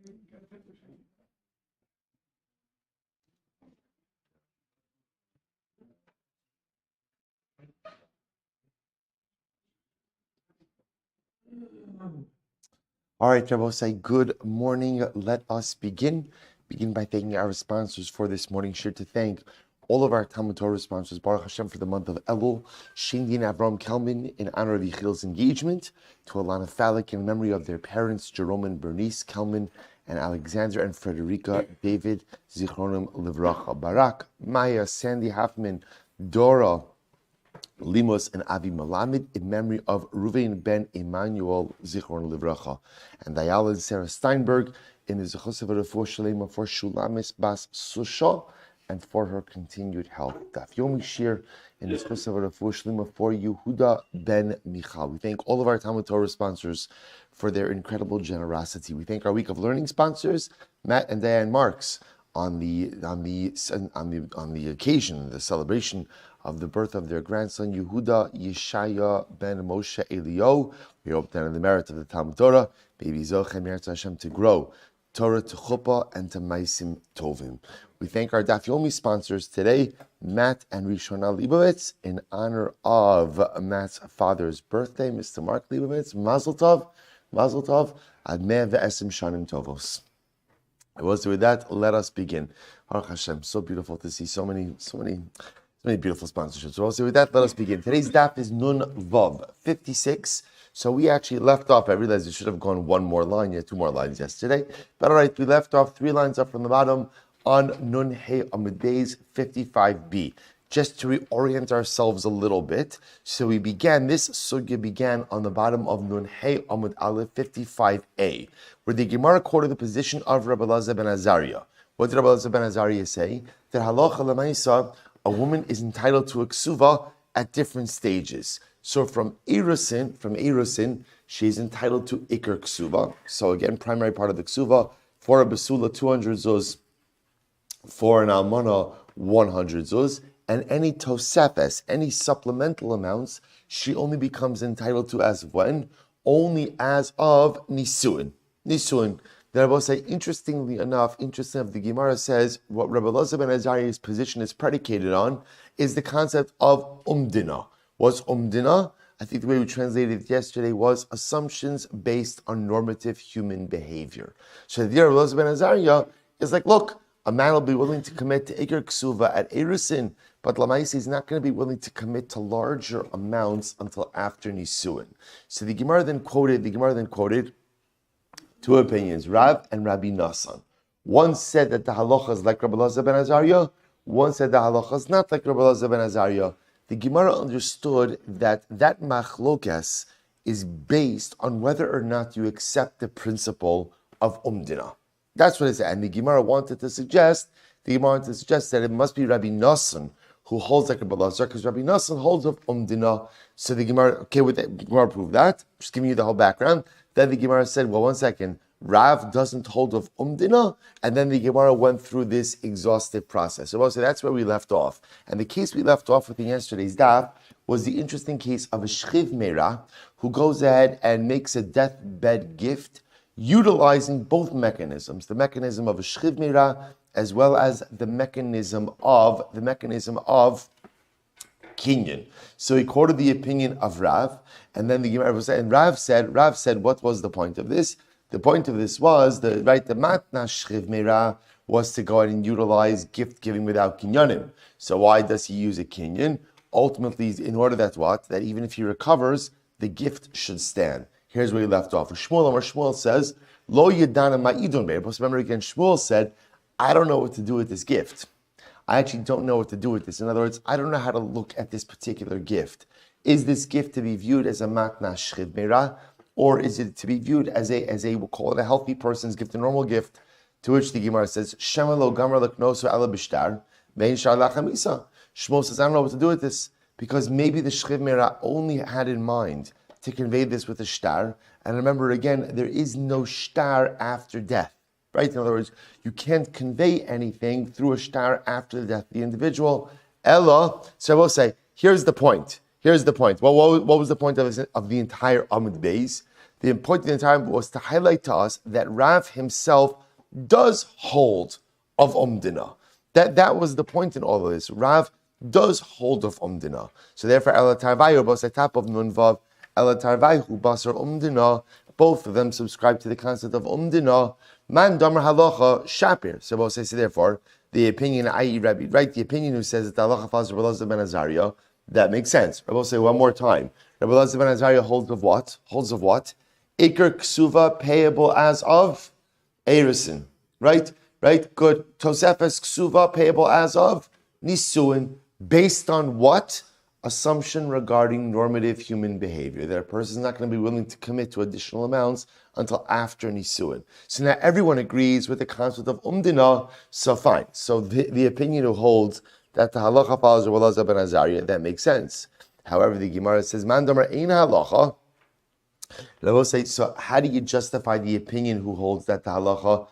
All right, Rabosai, good morning. Let us begin. Begin by thanking our sponsors for this morning. Sure to thank all of our Talmud Torah sponsors, Baruch Hashem, for the month of Elul, Shindy and Avram Kelman in honor of Yechil's engagement, to Alana Falik in memory of their parents, Jerome and Bernice Kelman, and Alexander and Frederica David Zichronim Livracha, Barak, Maya, Sandy Hoffman, Dora, Limos and Avi Malamed in memory of Ruvain ben Emmanuel Zichron Livracha, and Dayala and Sarah Steinberg in the Zechus of Refuah Shalema for Shulamis Bas Susha and for her continued health. Daf Yomi Shir in the Zechus of Refuah Shalema for Yehuda ben Michal. We thank all of our Talmud Torah sponsors for their incredible generosity. We thank our Week of Learning sponsors, Matt and Diane Marks, on the occasion, the celebration of the birth of their grandson Yehuda Yeshaya ben Moshe Elio. We hope that in the merit of the Talmud Torah, baby Zochem Yirtzeh Hashem to grow Torah to Chuppah and to Maisim Tovim. We thank our Daf Yomi sponsors today, Matt and Rishona Leibovitz, in honor of Matt's father's birthday, Mr. Mark Leibovitz. Mazel Tov, Admeh ve'esim shanim tovos. With that, let us begin. Baruch Hashem, so beautiful to see so many beautiful sponsorships. So with that, let us begin. Today's daf is Nun Vav 56. So we actually left off. I realized we should have gone one more line. You had two more lines yesterday. But all right, we left off 3 lines up from the bottom on Nun Hey Amud Beis 55b. Just to reorient ourselves a little bit. So we began, this sugya began on the bottom of Nun Hey Amud Aleph 55a, where the Gemara quoted the position of Rabbi Elazar ben Azariah. What did Rabbi Elazar ben Azariah say? That halacha l'maisa, a woman is entitled to a ksuva at different stages. So from Erusin, she is entitled to Iker ksuva. So again, primary part of the ksuva, for a basula 200 zuz, for an almana 100 zuz, and any tosefes, any supplemental amounts, she only becomes entitled to as of when? Only as of nisuin. The Rebbe say, interestingly enough, the Gemara says what Rebbe Elazar ben Azariah's position is predicated on is the concept of umdina. What's umdina? I think the way we translated it yesterday was assumptions based on normative human behavior. So the Rebbe Elazar ben Azariah is like, look, a man will be willing to commit to Iker Ksuva at Erusin, but Lamaisi is not going to be willing to commit to larger amounts until after Nisuin. So the Gemara then quoted 2 opinions, Rav and Rabbi Nassan. One said that the halacha is like Rabbi Elazar ben Azariah. One said the halacha is not like Rabbi Elazar ben Azariah. The Gemara understood that machlokas is based on whether or not you accept the principle of umdina. That's what it said. And the Gemara wanted to suggest that it must be Rabbi Nassan who holds like Rabbi Elazar, because Rabbi Nassan holds of umdina. So the Gemara, okay, with that, Gemara proved that. Just giving you the whole background. Then the Gemara said, well, one second, Rav doesn't hold of umdina, and then the Gemara went through this exhaustive process. So that's where we left off. And the case we left off with in yesterday's daf was the interesting case of a shchiv meira who goes ahead and makes a deathbed gift utilizing both mechanisms, the mechanism of a shchiv meira as well as the mechanism of kinyan. So he quoted the opinion of Rav, and then the Gemara was saying, and Rav said, what was the point of this? The point of this was the matna shchiv meira was to go ahead and utilize gift giving without kinyanim. So why does he use a kinyan? Ultimately, in order that even if he recovers, the gift should stand. Here's where he left off. Shmuel says, Lo yedana ma'idun be'er. Remember again, Shmuel said, I don't know what to do with this gift. I actually don't know what to do with this. In other words, I don't know how to look at this particular gift. Is this gift to be viewed as a matna shchiv meira, or is it to be viewed as a we'll call it a healthy person's gift, a normal gift? To which the Gemara says, Shema lo gamar leknoso ala b'shtar, ve'in shar lachamisa. Shmuel says, I don't know what to do with this, because maybe the shchiv meira only had in mind to convey this with a shtar. And remember again, there is no shtar after death. Right? In other words, you can't convey anything through a shtar after the death of the individual. Ella, so I will say, here's the point. Well, what was the point of the entire Amud Beis? The point of the entire was to highlight to us that Rav himself does hold of Umdina. That was the point in all of this. Rav does hold of Umdina. So therefore, Ela Tarvayu bas atap of Nunvav, Ela Tarvayu basar Umdina, both of them subscribe to the concept of Umdina. Man Damar Halacha Shapir. So therefore, the opinion, i.e. Rabbi, right? The opinion who says that the halacha follows Rabbi Elazar ben Azariah, that makes sense. Rabbi will say one more time. Rabbi Elazar ben Azariah holds of what? Holds of what? Iker ksuva payable as of Erusin. Right? Right? Good. Tosefes ksuva payable as of Nisuin. Based on what? Assumption regarding normative human behavior, that a person is not going to be willing to commit to additional amounts until after Nisuin. So now everyone agrees with the concept of Umdina, so fine. So the opinion who holds that the halacha follows Rabbi Elazar ben Azariah, that makes sense. However, the Gemara says, Man damar ein halacha. Rabbi say, so how do you justify the opinion who holds that the halacha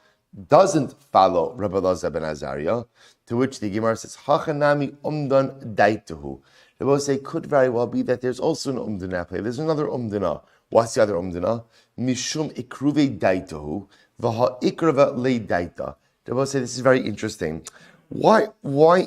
doesn't follow Rabbi Elazar ben Azariah? To which the Gemara says, Hachanami umdan daituhu. They both say, could very well be that there's also an umdana play. There's another umdana. What's the other umdana? Mishum ikruve daitahu, v'ha ikrava le daita. They both say, this is very interesting. Why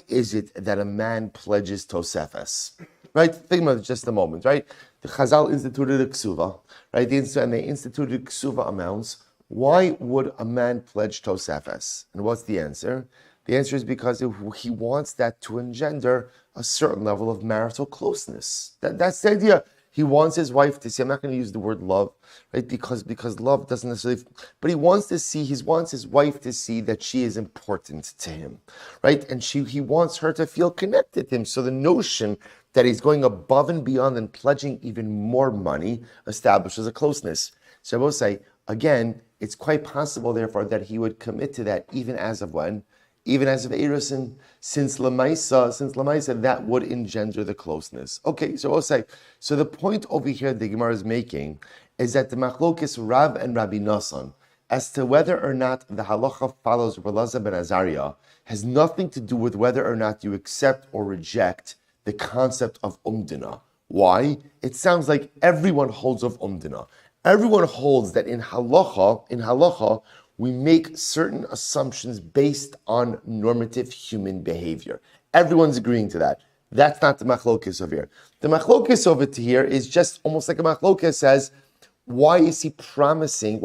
is it that a man pledges tosefes? Right? Think about it just a moment, right? The Chazal instituted a ksuva, right? And they instituted ksuva amounts. Why would a man pledge tosefes? And what's the answer? The answer is because he wants that to engender a certain level of marital closeness. That's the idea. He wants his wife to see, I'm not going to use the word love, right? Because love doesn't necessarily, but he wants his wife to see that she is important to him, right? And he wants her to feel connected to him. So the notion that he's going above and beyond and pledging even more money establishes a closeness. So I will say, again, it's quite possible, therefore, that he would commit to that even as of when? Even as of Erusin, since Lamaisa, that would engender the closeness. Okay, so I'll say, so the point over here the Gemara is making is that the machlokes Rav and Rabbi Nassan as to whether or not the halacha follows Rabbi Elazar ben Azariah has nothing to do with whether or not you accept or reject the concept of umdina. Why? It sounds like everyone holds of umdina. Everyone holds that in halacha, we make certain assumptions based on normative human behavior. Everyone's agreeing to that. That's not the machlokes over here. The machlokes over here is just almost like a machlokes says, why is he promising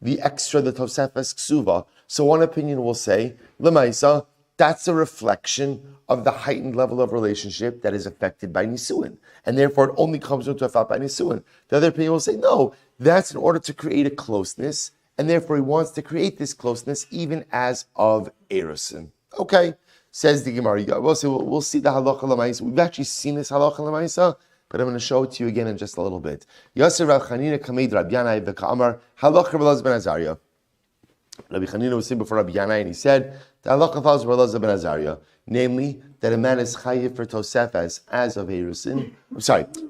the extra, the tosefes ksuva? So one opinion will say, Lemaisa, that's a reflection of the heightened level of relationship that is affected by nisuin, and therefore it only comes into effect by nisuin. The other opinion will say, no, that's in order to create a closeness, and therefore he wants to create this closeness even as of Erusin. Okay, says the Gemara. We'll see the halacha l'maisa. We've actually seen this halacha l'maisa, but I'm going to show it to you again in just a little bit. Yasser Rav Chanina kameid Rabbi Yanai v'ka'amar halacha Rabbi Elazar ben Azariah. Rabbi Chanina was sitting before Rabbi Yanai and he said, the halacha follows Rabbi Elazar ben Azariah, namely that a man is chayiv for tosefes as of Erusin.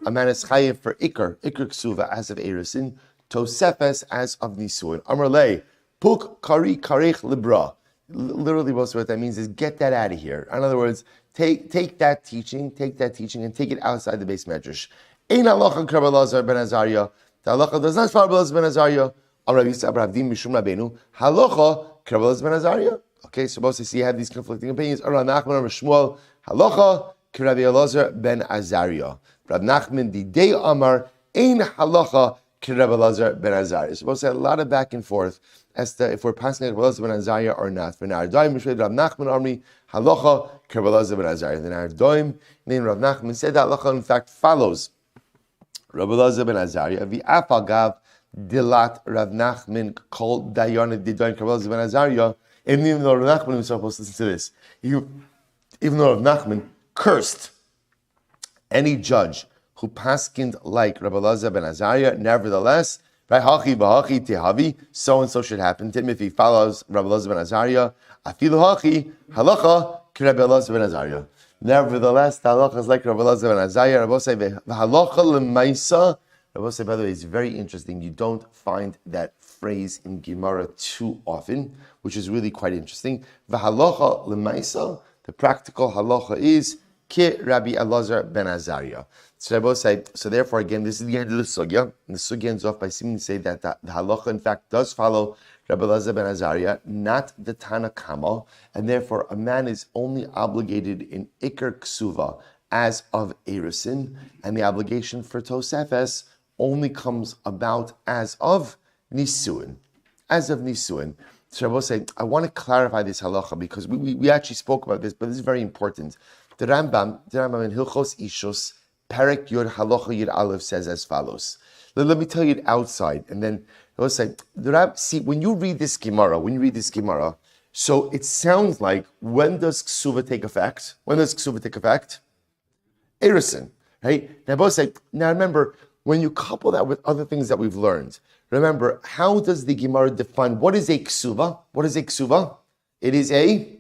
A man is chayiv for ikr ksuva as of Erusin. Tosefes as of Nisuin. Amrlei, puk kari karech libra. Literally, most of what that means is get that out of here. In other words, take that teaching, and take it outside the base medrash. Ein halacha Rabbi Elazar ben Azariah. The halacha does not follow Rabbi Elazar ben Azariah. Rabbi Yisrael Abdim Mishum Rabbeinu. Halacha Rabbi Elazar ben Azariah. Okay, so supposed to see you have these conflicting opinions. Rabbi Nachman Rabbi Shmuel. Halacha Rabbi Elazar ben Azariah. Rabbi Nachman di Dei Amar Ein halacha Rabbi Elazar ben Azariah. Supposed to have a lot of back and forth as to if we're passing Rabbi Elazar ben Azariah or not. For now, Doim Mishmei Rabbi Nachman Amri halacha Rabbi Elazar ben Azariah. Then our Doim named Rabbi Nachman said that halacha in fact follows Rabbi Elazar ben Azariah. V'afal gav dilat Rav Nachman called Dayan Didayin Rabbi Elazar ben Azariah. And even though Rav Nachman was supposed to listen to this, even though Rav Nachman cursed any judge who paskined like Rabbi Elazar ben Azariah, nevertheless, hachi v'hachi tehavi, so and so should happen to him if he follows Rabbi Elazar ben Azariah. Afilu hachi halacha Rabbi Elazar ben Azariah. Nevertheless, the halacha is like Rabbi Elazar ben Azariah. Rabbi say v'halacha l'maisa. Rabbi say, by the way, it's very interesting. You don't find that phrase in Gemara too often, which is really quite interesting. V'halacha l'maisa. The practical halacha is Ki Rabbi Elazar ben Azariah. So I both say, so therefore, again, this is the end of the sugya. And the sugya ends off by seeming to say that the halacha, in fact, does follow Rabbi Elazar ben Azariah, not the Tana Kama, and therefore a man is only obligated in Iker Ksuva as of Erisin, and the obligation for Tosefes only comes about as of Nisuin. As of Nisuin. So I will say, I want to clarify this halacha because we actually spoke about this, but this is very important. The Rambam in Hilchos Ishus, Perek Yud Halacha Yud Aleph says as follows. Let me tell you it outside, and then I will say, see, when you read this Gemara, so it sounds like, when does Ksuva take effect? Erisin, right? Now remember, when you couple that with other things that we've learned, remember, how does the Gemara define what is a ksuva? It is a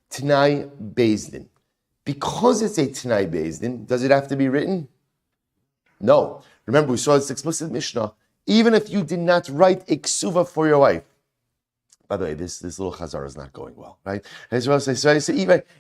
T'nai Bezdin. Because it's a T'nai Bezdin, does it have to be written? No. Remember, we saw this explicit Mishnah. Even if you did not write a ksuva for your wife. By the way, this little chazara is not going well, right? So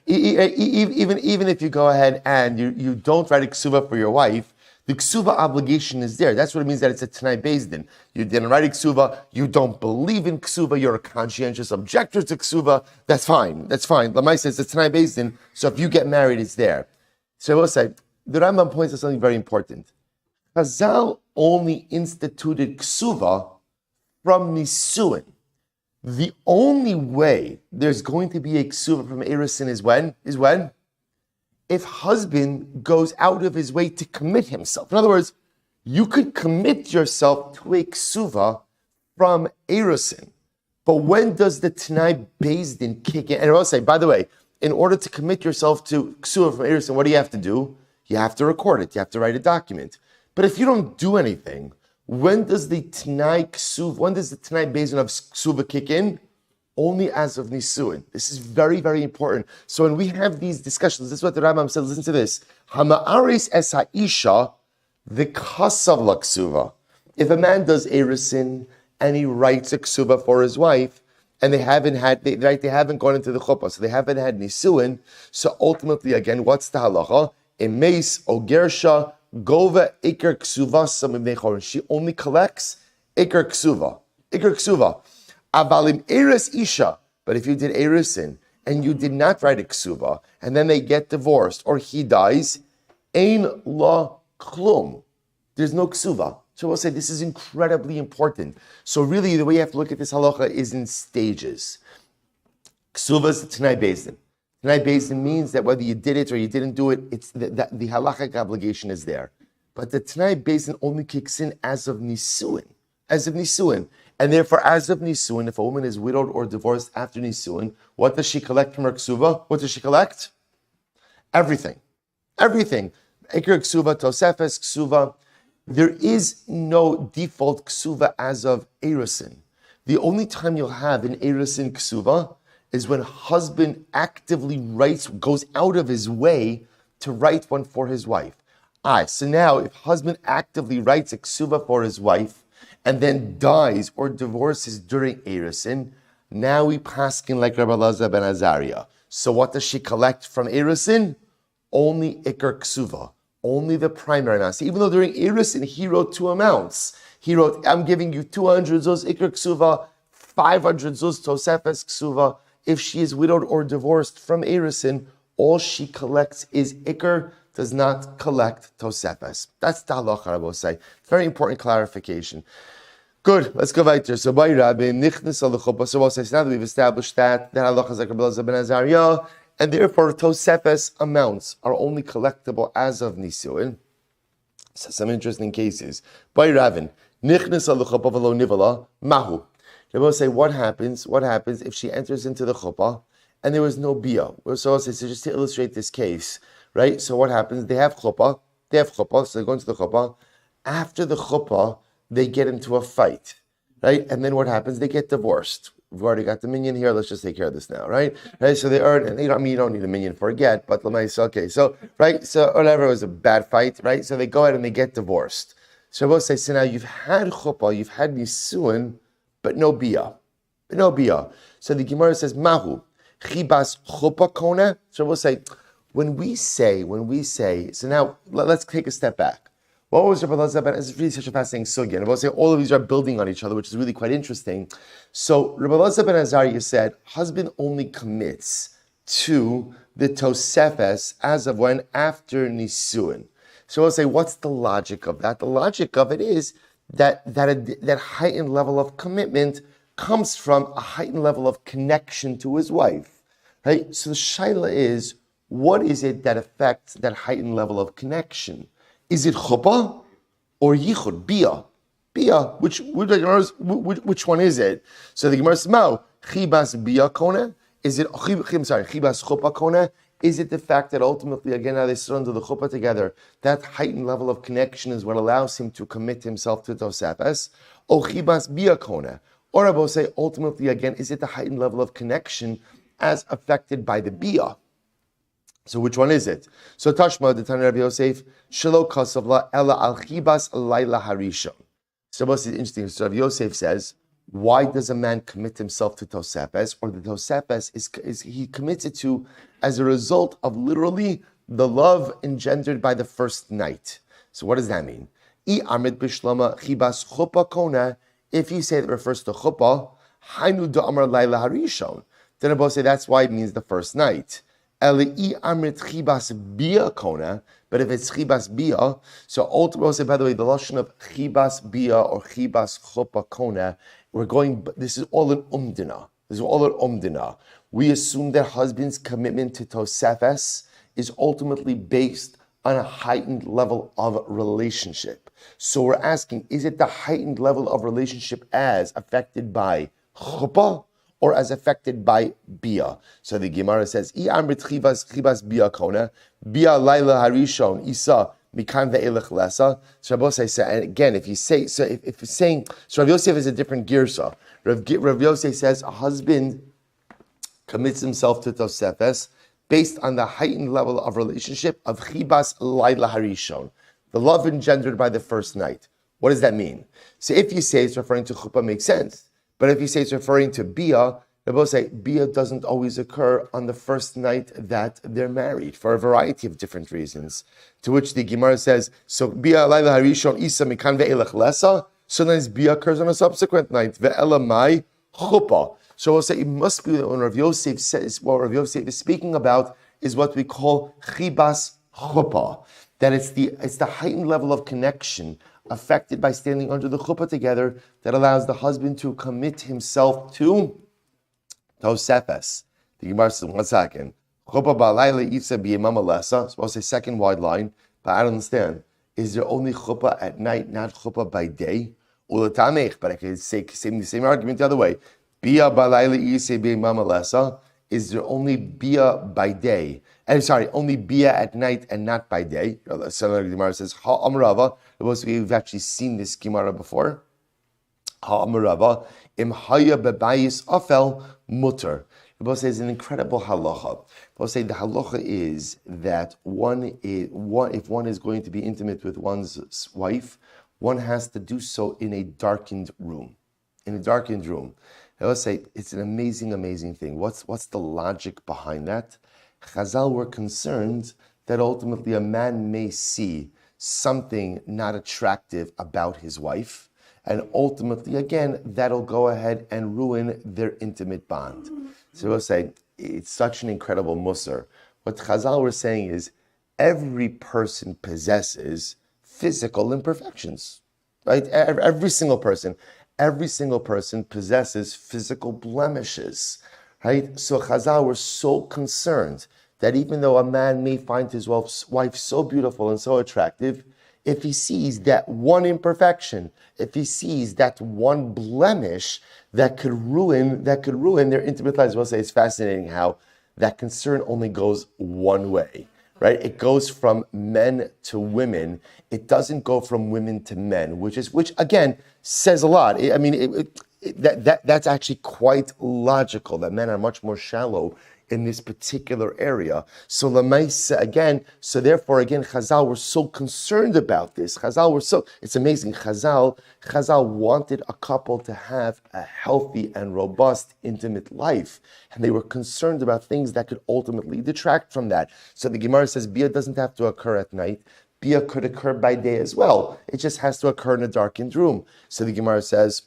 even if you go ahead and you don't write a ksuva for your wife, the ksuva obligation is there. That's what it means that it's a T'nai Bezdin. You didn't write a ksuva, you don't believe in ksuva, you're a conscientious objector to ksuva, that's fine. Lamai says it's a T'nai Bezdin, so if you get married, it's there. So I will say, the Rambam points out something very important. Chazal only instituted ksuva from Nisuin. The only way there's going to be a ksuva from Erisin is when? If husband goes out of his way to commit himself. In other words, you could commit yourself to a ksuva from Erisin. But when does the T'nai Bezdin kick in? And I'll say, by the way, in order to commit yourself to ksuva from Erisin, what do you have to do? You have to record it. You have to write a document. But if you don't do anything, when does the T'nai Bezdin of ksuva kick in? Only as of Nisuin. This is very, very important. So when we have these discussions, this is what the Rambam said, listen to this. Hama'aris es ha'isha v'kasav l'ksuva. If a man does erisin and he writes a ksuva for his wife, and they haven't gone into the chuppah, so they haven't had Nisuin, so ultimately, again, what's the halacha? Emeis o gersha gova ikar ksuva samim nechorin. She only collects ikar ksuva. Avalim eris isha, but if you did erisin and you did not write a ksuva, and then they get divorced or he dies, ein la klum. There's no ksuva. So we'll say this is incredibly important. So really, the way you have to look at this halacha is in stages. Ksuva is the T'nai Bezdin. T'nai Bezdin means that whether you did it or you didn't do it, it's the halachic obligation is there. But the T'nai Bezdin only kicks in as of Nisuin. And therefore, as of Nisuin, if a woman is widowed or divorced after Nisuin, what does she collect from her ksuva? What does she collect? Everything. Iker ksuva, tosefes ksuva. There is no default ksuva as of erisin. The only time you'll have an erisin ksuva is when husband actively goes out of his way to write one for his wife. So now, if husband actively writes a ksuva for his wife, and then dies or divorces during Erisin, now we paskin like Rabbi Elazar ben Azariah. So what does she collect from Erisin? Only Iker Ksuva, only the primary amount. So even though during Erisin he wrote two amounts. He wrote, I'm giving you 200 zuz Iker Ksuva, 500 zuz Tosefes Ksuva. If she is widowed or divorced from Erisin, all she collects is Iker, does not collect Tosefes. That's the halacha, I will say. Very important clarification. Good, let's go weiter. So by Rabbi, nichnas al chuppah. So we'll say, now that we've established that halacha is like Rabbi Elazar ben Azariah, and therefore Tosefes amounts are only collectible as of Nisuin. So some interesting cases. By Rabbi, nichnas al chuppah v'lo nivala mahu. They will say, what happens if she enters into the chuppah and there was no bia? So I'll say, so just to illustrate this case, right? So what happens? They have chuppah, so they go into the chuppah. After the chuppah, they get into a fight, right? And then what happens? They get divorced. We've already got the minyan here. Let's just take care of this now, right? So they earn, and you don't need a minyan for a get, but okay. So, right? So whatever, it was a bad fight, right? So they go ahead and they get divorced. So I will say, so now you've had chuppah, you've had nisuin, but no bia. So the Gemara says, mahu, chibas chuppah kona. So we'll say, when we say, so now let's take a step back. What was Rabbi Elazar ben? It's really such a fascinating sugya. And I will say all of these are building on each other, which is really quite interesting. So Rabbi Elazar ben Azariah said, husband only commits to the Tosefes as of when after Nisuin. So I'll say, what's the logic of that? The logic of it is that heightened level of commitment comes from a heightened level of connection to his wife. Right? So the shaila is, what is it that affects that heightened level of connection? Is it chuppah or yichud, bia? Bia, which one is it? So the Gemara says, "Mao chibas bia kona." Is it chibas chuppah kona? Is it the fact that ultimately, again, now they sit under the chuppah together, that heightened level of connection is what allows him to commit himself to tosefes? Or chibas bia kona? Or I will say, ultimately, again, is it the heightened level of connection as affected by the bia? So which one is it? So Tashma, the Tana Rabbi Yosef, Shelo Kasavla Ella Al Chibas Laila Harishon. So what's interesting? So Rabbi Yosef says, why does a man commit himself to Tosefes? Or the Tosefes is he commits it to as a result of literally the love engendered by the first night. So what does that mean? I Amid Bishlama Chibas Chuppah Kona. If you say that refers to Chuppah, Hainu Da'amar Laila Harishon. Then Rabbi say that's why it means the first night. But if it's chibas bia, so ultimately, say, by the way, the lashon of chibas bia or chibas chuppah kona, this is all in umdina. We assume that husband's commitment to tosefes is ultimately based on a heightened level of relationship. So we're asking, is it the heightened level of relationship as affected by chuppah or as affected by bia? So the Gemara says, "I amrit chibas bia kona, bia laila harishon isa mikan ve'elech lesa." So Rabbi Yosef says, and again, if you're saying, so Rabbi Yosef is a different girsa. Rabbi Yosef says a husband commits himself to tosefes based on the heightened level of relationship of chibas laila harishon, the love engendered by the first night. What does that mean? So if you say it's referring to chuppah, makes sense. But if you say it's referring to bia, they both say bia doesn't always occur on the first night that they're married for a variety of different reasons. To which the Gemara says, so bia laila harishon isa mikan ve'elech lesa. Sometimes bia occurs on a subsequent night. Ve'ela mai chuppah. So we'll say it must be that when Rav Yosef says, what Rav Yosef is speaking about is what we call chibas chuppah. That it's the heightened level of connection affected by standing under the chuppah together that allows the husband to commit himself to tosefes. The Gemara says, 1 second. Chuppah ba'alayla itza b'yemama lesa. So I'll say second wide line, but I don't understand. Is there only chuppah at night, not chuppah by day? Ulatamech, but I can say the same argument the other way. Bia ba'alayla itza b'yemama lesa. Is there only bia by day? Only bia at night and not by day. So the Gemara says, ha'amrava. We've actually seen this Gemara before. Ha'amrava im haya bebayis afel mutter. Rabbi says an incredible halacha. Rabbi say the halacha is that if one is going to be intimate with one's wife, one has to do so in a darkened room. I will say it's an amazing, amazing thing. What's the logic behind that? Chazal were concerned that ultimately a man may see something not attractive about his wife, and ultimately, again, that'll go ahead and ruin their intimate bond. So we'll say it's such an incredible musar. What Chazal were saying is every person possesses physical imperfections, right? Every single person possesses physical blemishes, right? So Chazal were so concerned that even though a man may find his wife so beautiful and so attractive, if he sees that one imperfection, if he sees that one blemish that could ruin their intimate lives, we'll say it's fascinating how that concern only goes one way, right? It goes from men to women. It doesn't go from women to men, which again says a lot. I mean, that's actually quite logical. That men are much more shallow in this particular area. So Lamaisa again, so therefore again, Chazal were so concerned about this. It's amazing. Chazal wanted a couple to have a healthy and robust, intimate life. And they were concerned about things that could ultimately detract from that. So the Gemara says, Bia doesn't have to occur at night. Bia could occur by day as well. It just has to occur in a darkened room. So the Gemara says,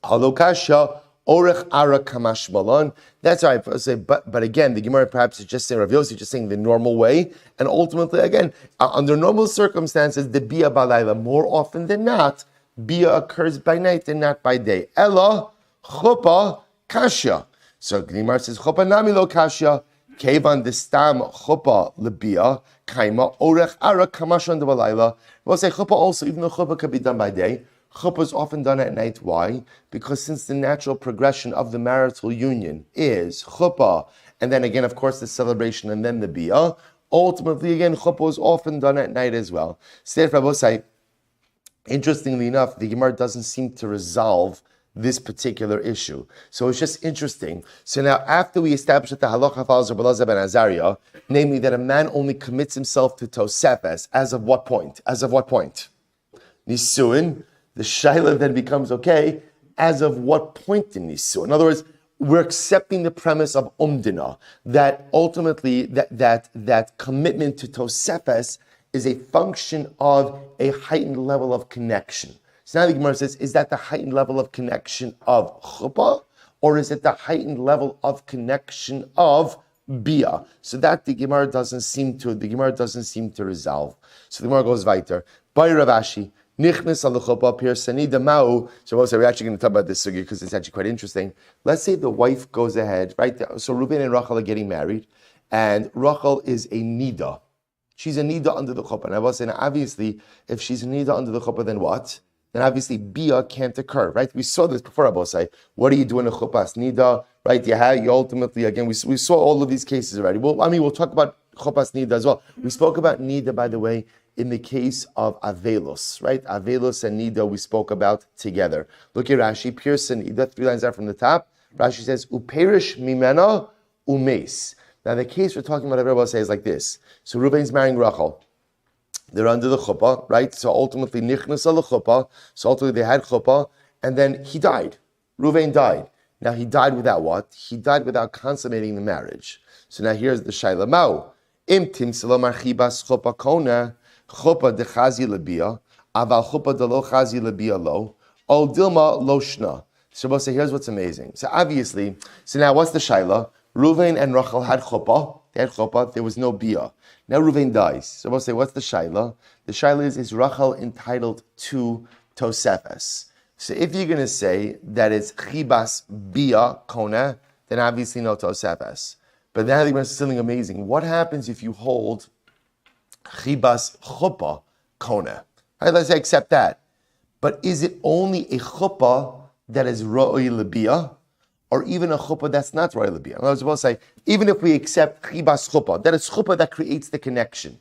Halokasha, Orech Ara Kamash Malon. That's right. But again, the Gemara perhaps is just saying, Rav Yossi just saying the normal way. And ultimately, again, under normal circumstances, the Bia Balayla, more often than not, Bia occurs by night and not by day. Ella, Chuppah, Kasha. So the Gemara says, Chuppah Nami Lo Kasha, Kevan Destam Chuppah Lebia, Kaima, Orech Ara Kamash on the Balayla. We'll say Chuppah also, even though Chuppah could be done by day, Chuppah is often done at night. Why? Because since the natural progression of the marital union is chuppah, and then again, of course, the celebration, and then the bia, ultimately, again, chuppah is often done at night as well. Interestingly enough, the Gemara doesn't seem to resolve this particular issue. So it's just interesting. So now, after we establish that the halacha follows Rabbi Elazar ben Azariah, namely that a man only commits himself to tosefes, as of what point? Nisuin. The shaila then becomes, okay, as of what point in Nisu? In other words, we're accepting the premise of umdina, that ultimately that commitment to tosefes is a function of a heightened level of connection. So now the Gemara says, is that the heightened level of connection of chuppah, or is it the heightened level of connection of bia? So that the Gemara doesn't seem to resolve. So the Gemara goes weiter. By Rav Ashi, Nichnas al chuppah pirsani demau. So we're actually going to talk about this sugya because it's actually quite interesting. Let's say the wife goes ahead, right? So Reuben and Rachel are getting married, and Rachel is a nida. She's a nida under the chuppah. And I was saying, obviously, if she's a nida under the chuppah, then what? Then obviously bia can't occur, right? We saw this before. Abosai, what do you do in a chuppah's nida, right? You ultimately, again, we saw all of these cases already. Well, we'll talk about chuppah's nida as well. We spoke about nida, by the way, in the case of Avelos, right? Avelos and Nida we spoke about together. Look at Rashi, Pierce and Nida, 3 lines out from the top. Rashi says, Uperish mimena umes. Now the case we're talking about, everybody says like this. So Reuben's marrying Rachel. They're under the chuppah, right? So ultimately, nichnas al chuppah. So ultimately they had chuppah, and then he died. Reuben died. Now he died without what? He died without consummating the marriage. So now here's the shayla mau. Im timsela marchibas chuppah kona. Chuppah de chazi lebia, aval chuppah de lo chazi lebia lo, ol dilma lo shna. So we'll say, here's what's amazing. So obviously, now what's the shaila? Reuven and Rachel had chuppah. They had chuppah. There was no bia. Now Reuven dies. So we'll say, what's the shaila? The shaila is Rachel entitled to tosefes? So if you're going to say that it's chibas bia kona, then obviously no tosefes. But now there's something amazing. What happens if you hold chibas chuppah kona? Right, let's say accept that. But is it only a chuppah that is ro'oi lebia, or even a chuppah that's not ro'oi lebia? I was about to say, even if we accept chibas chuppah, that is chuppah that creates the connection.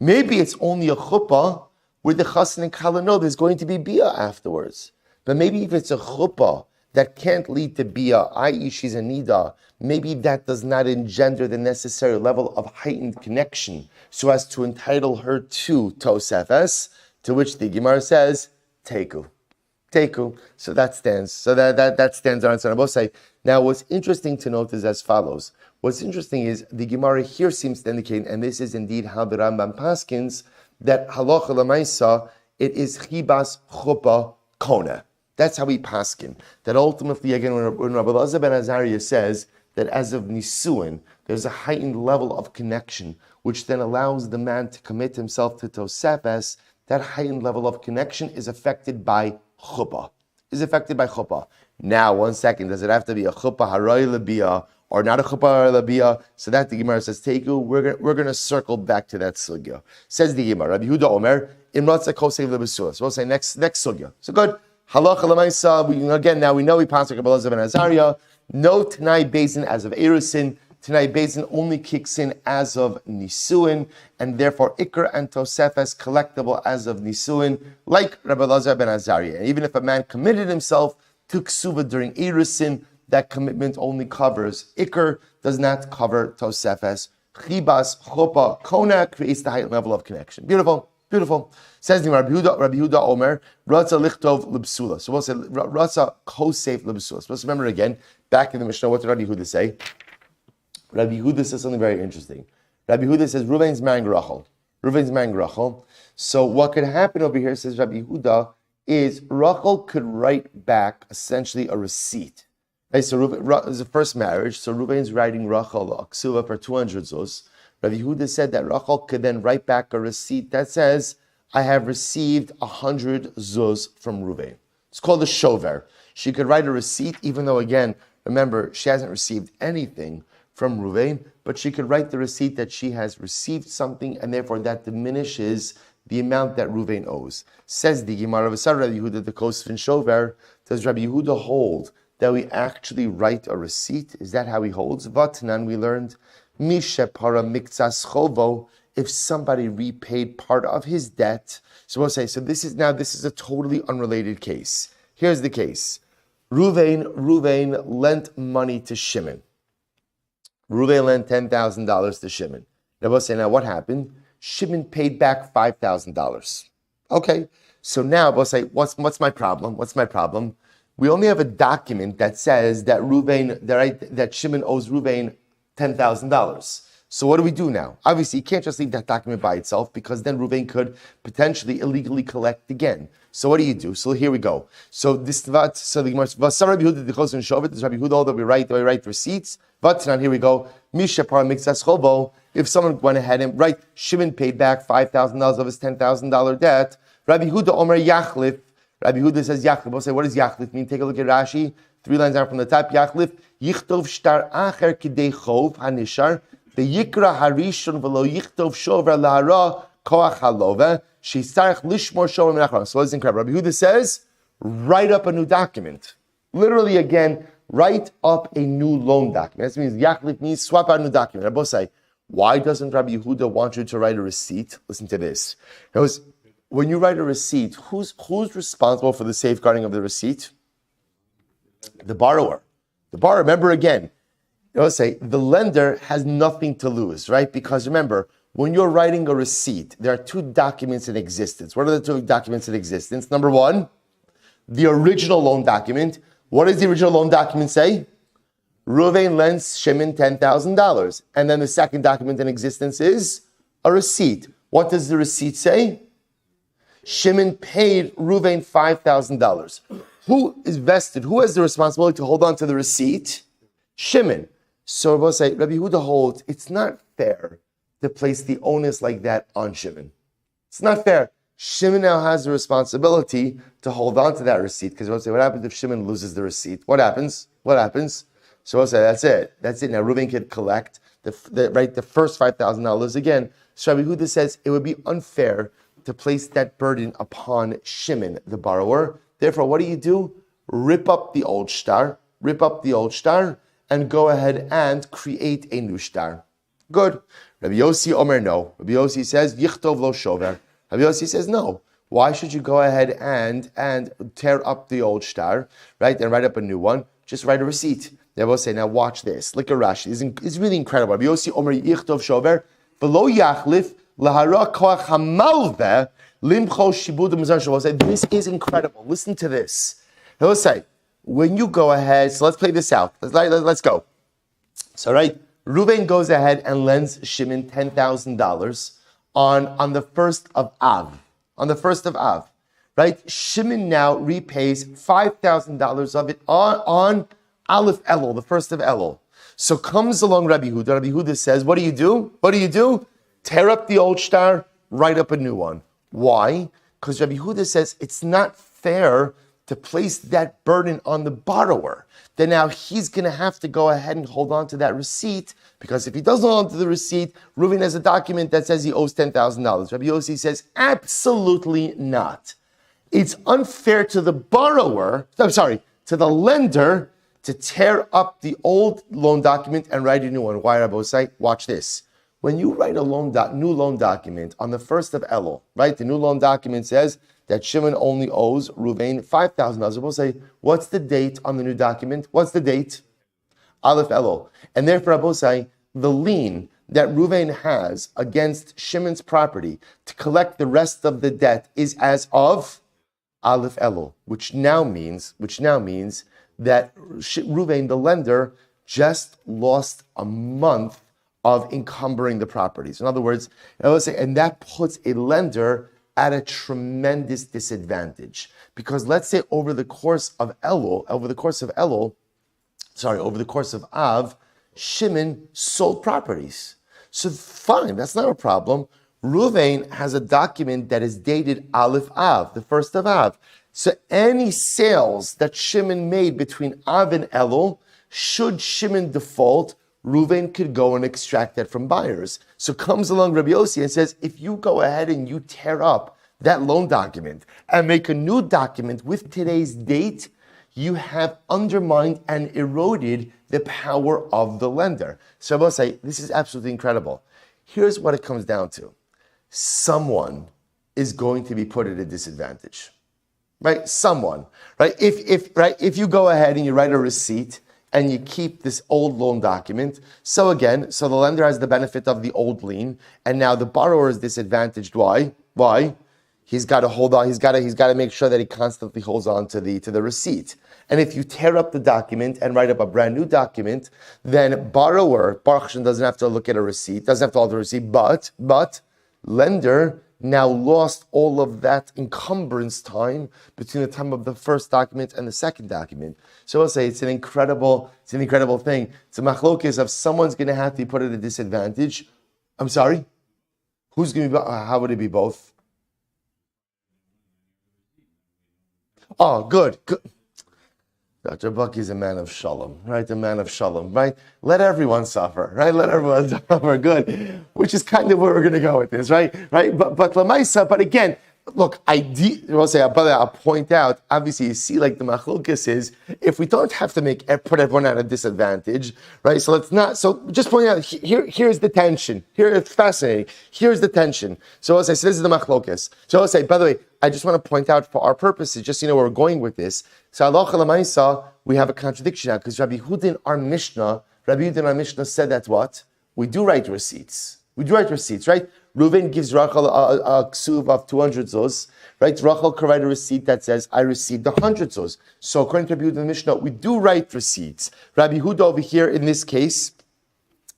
Maybe it's only a chuppah where the chassan and kala know there's going to be bia afterwards. But maybe if it's a chuppah that can't lead to bia, i.e. she's a nida, maybe that does not engender the necessary level of heightened connection so as to entitle her to tosefes, to which the Gemara says, teku. So that stands. So that stands on its own. I both say. Now, what's interesting to note is as follows. What's interesting is the Gemara here seems to indicate, and this is indeed how the Rambam paskins, that halacha l'maisa, it is chibas chuppah kona. That's how we paskin. That ultimately, again, when Rabbi Elazar ben Azariah says that as of Nisuin, there's a heightened level of connection, which then allows the man to commit himself to Tosefes, that heightened level of connection is affected by chuppah. Now, 1 second, does it have to be a chuppah haroy lebia or not a chuppah haroy lebia? So that the Gemara says, Teku, we're going to circle back to that sugya. Says the Gemara, Rabbi Yehuda Omer, imratza kosei lebesua. So we'll say next sugya. So good. Halacha l'maisa. Again, now we know we pass Rabbi Elazar ben Azariah. No Tanai Bezin as of Erusin. Tanai Bezin only kicks in as of Nisuin, and therefore Iker and Tosefes collectible as of Nisuin, like Rabbi Elazar ben Azariah. And even if a man committed himself to Kesuva during Erusin, that commitment only covers Iker, does not cover Tosefes. Chibas, Chopa, Kona creates the height level of connection. Beautiful, beautiful. Says the Rabbi Yehuda Omer, Ratza Lichtov Libsula. So we'll say Ratza Kosef Libsula. So let's remember again, back in the Mishnah, what did Rabbi Yehuda say? Rabbi Yehuda says something very interesting. Rabbi Yehuda says, Ruvain's marrying Rachel. Ruvain's marrying Rachel. So what could happen over here, says Rabbi Yehuda, is Rachel could write back essentially a receipt. Right, so Ruvain is the first marriage, so Ruvain's writing Rachel a ksuva for 200 zuz. Rabbi Yehuda said that Rachel could then write back a receipt that says, I have received 100 zuz from Ruvain. It's called a shover. She could write a receipt, even though, again, remember, she hasn't received anything from Ruvain, but she could write the receipt that she has received something, and therefore that diminishes the amount that Ruvain owes. Says the Gemara of Rabbi Yehuda, the Kosvin Shover, does Rabbi Yehuda hold that we actually write a receipt? Is that how he holds? Vatnan, we learned, Mishe para miktsas chovo, if somebody repaid part of his debt. So we'll say, so this is a totally unrelated case. Here's the case. Ruvain lent money to Shimon. Ruvain lent $10,000 to Shimon. Now we'll say, now what happened? Shimon paid back $5,000. Okay, so now we'll say, what's my problem? What's my problem? We only have a document that says that that Shimon owes Ruvain $10,000. So what do we do now? Obviously, you can't just leave that document by itself because then Ruvain could potentially illegally collect again. So what do you do? So here we go. So this the Rabbi Yehuda the Chosin Shovet, this Rabbi Yehuda that we write receipts. But now here we go. Misha par mixas chobo. If someone went ahead and Shimon paid back $5,000 of his $10,000 debt. Rabbi Yehuda Omer Yachlif. Rabbi Yehuda says Yachlif. We'll say, what does Yachlif mean? Take a look at Rashi. 3 lines down from the top. Yachlif Yichtov shtar acher kidei chov hanishar v'yikra harishon v'lo yichtov shover lahara koach halove sheisarech lishmor shover menachron. So it's incredible. Rabbi Yehuda says, write up a new document. Literally, again, write up a new loan document. That means Yachlif means swap out a new document. Rabbi say, why doesn't Rabbi Yehuda want you to write a receipt? Listen to this. It was, when you write a receipt, who's responsible for the safeguarding of the receipt? The borrower. The borrower, remember again, say the lender has nothing to lose, right? Because remember, when you're writing a receipt, there are 2 documents in existence. What are the 2 documents in existence? Number 1, the original loan document. What does the original loan document say? Ruvain lends Shimon $10,000. And then the second document in existence is a receipt. What does the receipt say? Shimon paid Ruvain $5,000. Who is vested? Who has the responsibility to hold on to the receipt? Shimon. So we'll say, Rabbi Yehuda holds, it's not fair to place the onus like that on Shimon. It's not fair. Shimon now has the responsibility to hold on to that receipt. Because we'll say, what happens if Shimon loses the receipt? What happens? So we'll say, that's it. Now Ruvain could collect the first $5,000 again. So Rabbi Yehuda says it would be unfair to place that burden upon Shimon, the borrower. Therefore, what do? Rip up the old shtar, and go ahead and create a new shtar. Good. Rabbi Yossi Omer no. Rabbi Yossi says, Yichtov lo shover. Rabbi Yossi says, no. Why should you go ahead and tear up the old shtar, right, and write up a new one? Just write a receipt. They will say, now watch this. Look at Rashi. It's really incredible. Rabbi Yossi Omer Yichtov shover, v'lo yachlif, lahara koach hamalveh, limcho shibud mizar. Will say, this is incredible. Listen to this. He'll say, when you go ahead, so let's play this out. Let's go. So, right, Ruvain goes ahead and lends Shimon $10,000 on the 1st of Av. On the 1st of Av, right? Shimon now repays $5,000 of it on Aleph Elul, the 1st of Elul. So comes along Rabbi Yehuda. Rabbi Yehuda says, what do you do? Tear up the old shtar, write up a new one. Why? Because Rabbi Yehuda says it's not fair to place that burden on the borrower. Then now he's going to have to go ahead and hold on to that receipt, because if he doesn't hold on to the receipt, Reuven has a document that says he owes $10,000. Rabbi Yossi says, absolutely not. It's unfair to the to the lender, to tear up the old loan document and write a new one. Why, Rabbi Yossi? Watch this. When you write a new loan document on the 1st of Elul, right? The new loan document says that Shimon only owes Ruvain $5,000. We'll say, what's the date on the new document? What's the date? Aleph Elul. And therefore, Rabbi say, the lien that Ruvain has against Shimon's property to collect the rest of the debt is as of Aleph Elul, which now means that Ruvain, the lender, just lost a month of encumbering the properties. In other words, and that puts a lender at a tremendous disadvantage. Because let's say over the course of Av, Shimon sold properties. So fine, that's not a problem. Ruvain has a document that is dated Aleph Av, the first of Av. So any sales that Shimon made between Av and Elul, should Shimon default, Ruvain could go and extract that from buyers. So comes along Rabbi Yossi and says, if you go ahead and you tear up that loan document and make a new document with today's date, you have undermined and eroded the power of the lender. So I will say, this is absolutely incredible. Here's what it comes down to. Someone is going to be put at a disadvantage, right? Someone, right? If you go ahead and you write a receipt and you keep this old loan document, so the lender has the benefit of the old lien, and now the borrower is disadvantaged. Why? He's got to hold on. He's got to make sure that he constantly holds on to the receipt. And if you tear up the document and write up a brand new document, then borrower, Baruch Hashem, doesn't have to look at a receipt, doesn't have to alter a receipt, but lender now lost all of that encumbrance time between the time of the first document and the second document. So I'll say it's an incredible thing. It's a machlokes of someone's going to have to be put at a disadvantage. I'm sorry? Who's going to be, how would it be both? Oh, good. Dr. Bucky is a man of shalom, right? A man of shalom, right? Let everyone suffer, right? Let everyone suffer, good. Which is kind of where we're going to go with this, right? But Lamaisa, but again, look, I'll point out, obviously you see like the machlokes is, if we don't have to put everyone at a disadvantage, right? So just point out, here's the tension. Here, it's fascinating. Here's the tension. So this is the machlokes. So I'll say, by the way, I just want to point out for our purposes, just where we're going with this. So halacha l'maisa, we have a contradiction now, because Rabbi Yehuda in our Mishnah said that what? We do write receipts. Right? Reuven gives Rachel a ksuv of 200 zuz, right? Rachel can write a receipt that says, I received 100 zuz. So according to Rabbi Yehuda in the Mishnah, we do write receipts. Rabbi Yehuda over here, in this case,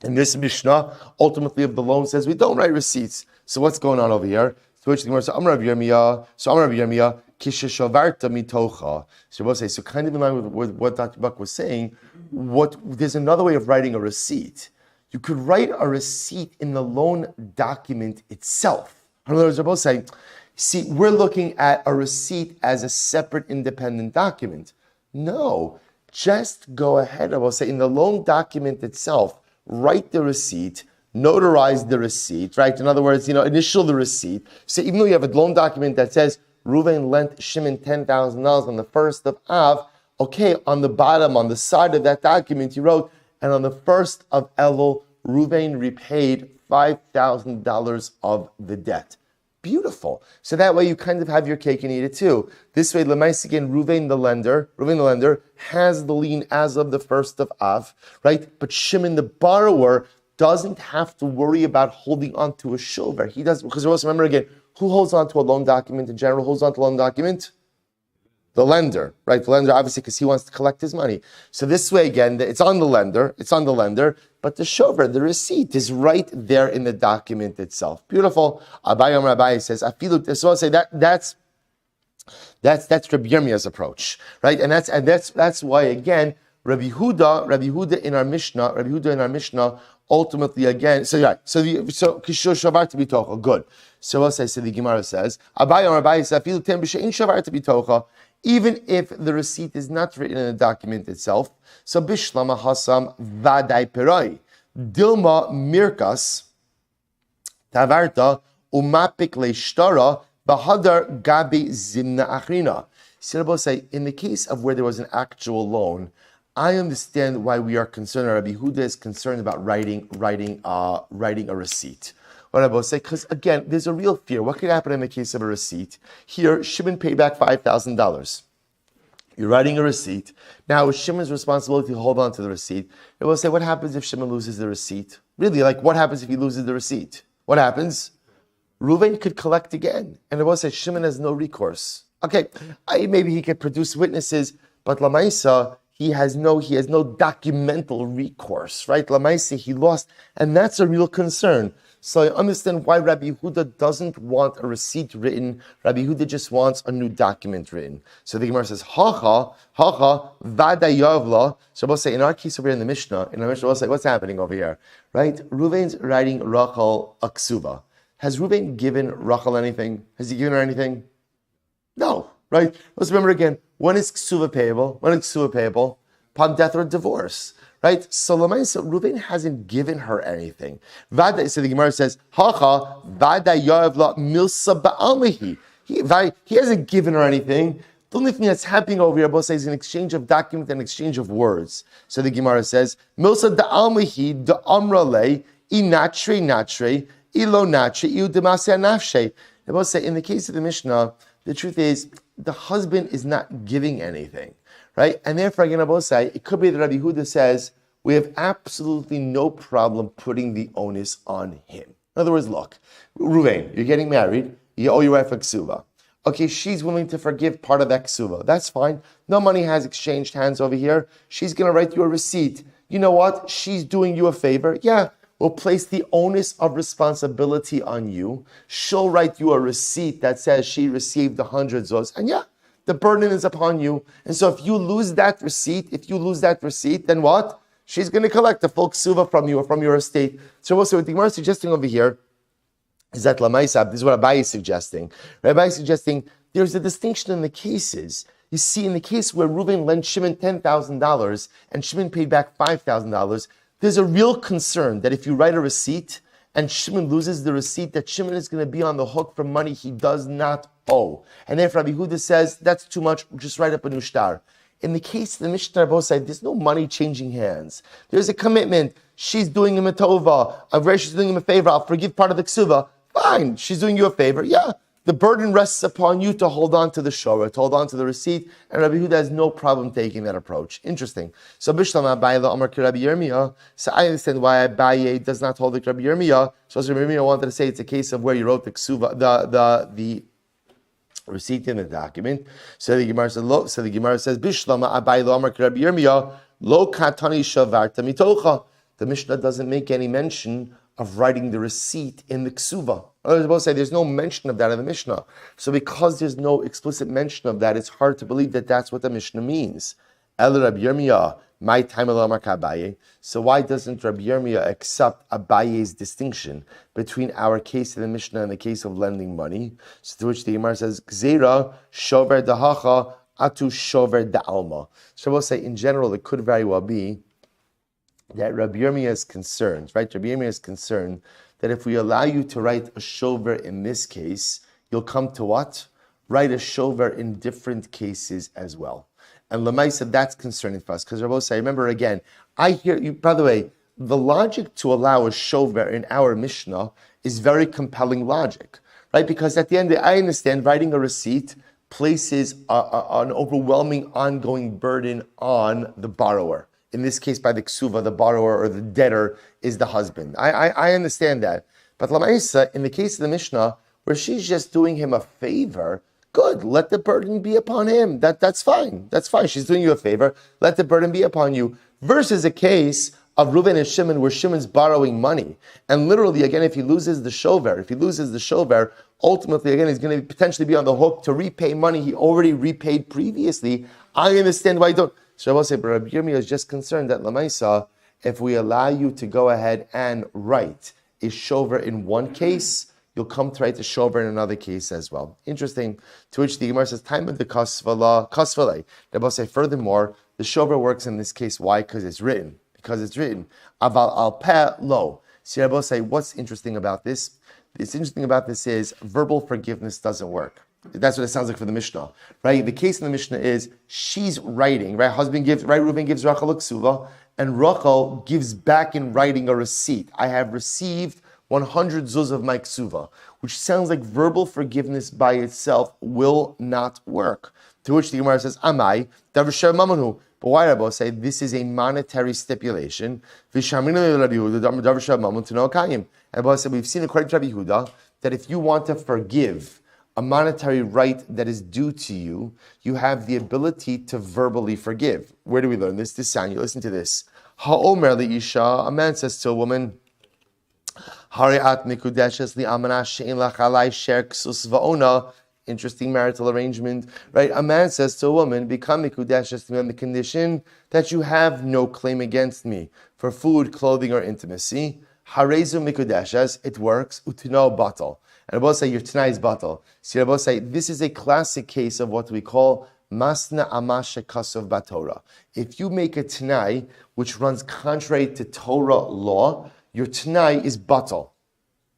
in this Mishnah, ultimately of the loan, says we don't write receipts. So what's going on over here? So Amar Rabbi Yirmiyah, Kisha Shavarta Mitocha. So kind of in line with what Dr. Buck was saying, there's another way of writing a receipt. You could write a receipt in the loan document itself. In other words, they're both saying, see, we're looking at a receipt as a separate independent document. No, just go ahead, I will say, in the loan document itself, write the receipt, notarize the receipt, right? In other words, initial the receipt. So even though you have a loan document that says Reuven lent Shimon $10,000 on the first of Av, okay, on the bottom, on the side of that document, you wrote, and on the first of Elul, Reuven repaid $5,000 of the debt. Beautiful. So that way you kind of have your cake and eat it too. This way, Lemais again, Reuven the lender has the lien as of the first of Av, right? But Shimon the borrower doesn't have to worry about holding on to a shulver. He does, because also remember again, who holds on to a loan document in general? Holds on to a loan document? The lender, right? The lender, obviously, because he wants to collect his money. So this way, again, it's on the lender, but the shulver, the receipt, is right there in the document itself. Beautiful. Abaye says, so I'll say that's Rabbi Yirmiyah's approach, right? And that's why, again, Rabbi Yehuda in our Mishnah, ultimately again, good. So I'll say, so the Gemara says, even if the receipt is not written in the document itself, so bishlama hasam vaday peroi, dilma mirkas tavarta umapik leishtara bahadar gabi zimna achrina. So say, in the case of where there was an actual loan, I understand why we are concerned, or Rabbi Yehuda is concerned about writing a receipt. What I say, because again, there's a real fear. What could happen in the case of a receipt? Here, Shimon paid back $5,000. You're writing a receipt. Now, it's Shimon's responsibility to hold on to the receipt. It will say, what happens if Shimon loses the receipt? Really, like, what happens if he loses the receipt? What happens? Reuven could collect again. And it will say, Shimon has no recourse. Okay, maybe he could produce witnesses, but Lamaisa, he has no documental recourse, right? Lamaisa, he lost, and that's a real concern. So I understand why Rabbi Yehuda doesn't want a receipt written. Rabbi Yehuda just wants a new document written. So the Gemara says, vada yavla. So we'll say, in our case over here in the Mishnah, we'll say, what's happening over here? Right? Reuven's writing Rachel a ksuva. Has Reuven given Rachel anything? Has he given her anything? No. Right? Let's remember again, when is ksuva payable? When is ksuva payable? Upon death or divorce. Right? So Reuven hasn't given her anything. So the Gemara says, vada yavla milsa ba'almihi. He hasn't given her anything. The only thing that's happening over here, both say, is an exchange of documents and exchange of words. So the Gemara says, milsa da'almihi da'amrale inatre ilo natre iu demasya nafshe. They both say, in the case of the Mishnah, the truth is, the husband is not giving anything. Right? And therefore, again, I will say, it could be that Rabbi Yehuda says, we have absolutely no problem putting the onus on him. In other words, look, Reuven, you're getting married, you owe your wife a ksuva. Okay, she's willing to forgive part of that ksuva. That's fine. No money has exchanged hands over here. She's going to write you a receipt. You know what? She's doing you a favor. Yeah, we'll place the onus of responsibility on you. She'll write you a receipt that says she received 100 zuz. And yeah, the burden is upon you. And so if you lose that receipt, then what? She's going to collect the full ksuva from you or from your estate. So what the Gemara is suggesting over here is that Lamaisab, this is what Abai is suggesting. Rabbi is suggesting there's a distinction in the cases. You see, in the case where Reuven lent Shimon $10,000 and Shimon paid back $5,000, there's a real concern that if you write a receipt and Shimon loses the receipt, that Shimon is going to be on the hook for money he does not owe. And therefore Rabbi Yehuda says, that's too much, just write up a new shtar. In the case of the Mishnah, both sides, there's no money changing hands. There's a commitment. She's doing him a tova. She's doing him a favor. I'll forgive part of the ksuva. Fine. She's doing you a favor. Yeah. The burden rests upon you to hold on to the shora, to hold on to the receipt, and Rabbi Yehuda has no problem taking that approach. Interesting. So Bishlam Abaye Amar Rabbi Yirmiyah. So I understand why Abaye does not hold like Rabbi Yirmiyah. So Rabbi Yirmiyah wanted to say it's a case of where you wrote the ksuva, the receipt in the document. So the Gemara says, Bishlama Abaye Amar Rabbi Yirmiyah Lo Katani Shavarta Mitocha. The Mishnah doesn't make any mention of writing the receipt in the ksuva. I was about to say there's no mention of that in the Mishnah. So because there's no explicit mention of that, it's hard to believe that that's what the Mishnah means. El Rabbi Yirmiyah, my time Abaye. So why doesn't Rabbi Yirmiyah accept Abaye's distinction between our case in the Mishnah and the case of lending money? So to which the Gemara says, Gzeira shover dahacha atu shover da'alma. So we'll say in general it could very well be that Rabbi Yirmiyah is concerned, right? Rabbi Yirmiyah is concerned that if we allow you to write a shover in this case, you'll come to what? Write a shover in different cases as well. And Lamaisa, that's concerning for us. Because Rabbi say, remember again, I hear you, by the way, the logic to allow a shover in our Mishnah is very compelling logic, right? Because at the end, I understand writing a receipt places an overwhelming ongoing burden on the borrower. In this case, by the ksuva, the borrower or the debtor is the husband. I understand that. But Lamaisa, in the case of the Mishnah, where she's just doing him a favor, good, let the burden be upon him. That's fine. That's fine. She's doing you a favor. Let the burden be upon you. Versus a case of Reuven and Shimon, where Shimon's borrowing money. And literally, again, if he loses the shover, ultimately, again, he's going to potentially be on the hook to repay money he already repaid previously. I understand why you don't. So I will say, but Rabbi Yirmiyah is just concerned that Lamaisa, if we allow you to go ahead and write a shover in one case, you'll come to write a shover in another case as well. Interesting. To which the Gemara says, time of the kasvale. Rabbi say, furthermore, the shover works in this case. Why? Because it's written. Aval al peh lo. So Rabbi say, what's interesting about this? What's interesting about this is verbal forgiveness doesn't work. That's what it sounds like for the Mishnah, right? The case in the Mishnah is she's writing, right? Reuven gives Rachel a ksuva, and Rachel gives back in writing a receipt. I have received 100 zuz of my ksuva, which sounds like verbal forgiveness by itself will not work. To which the Gemara says, Amai, davar sheva mamonu. But why Rabbi say this is a monetary stipulation? And Rabbi said, we've seen according to Rabbi Yehuda that if you want to forgive a monetary right that is due to you, you have the ability to verbally forgive. Where do we learn this? This sound, you listen to this. Ha'omer li'isha, a man says to a woman, Hari'at mikudeshes li'amana she'in lachalai sher ksus va'ona. Interesting marital arrangement, right? A man says to a woman, become mikudeshes to me on the condition that you have no claim against me for food, clothing, or intimacy. Harezu mikudeshes, it works, utino batal. And Rabbi say, your tanai is batal. See, Rabbi say, this is a classic case of what we call masna amasha kasov batorah. If you make a tanai which runs contrary to Torah law, your tanai is batal.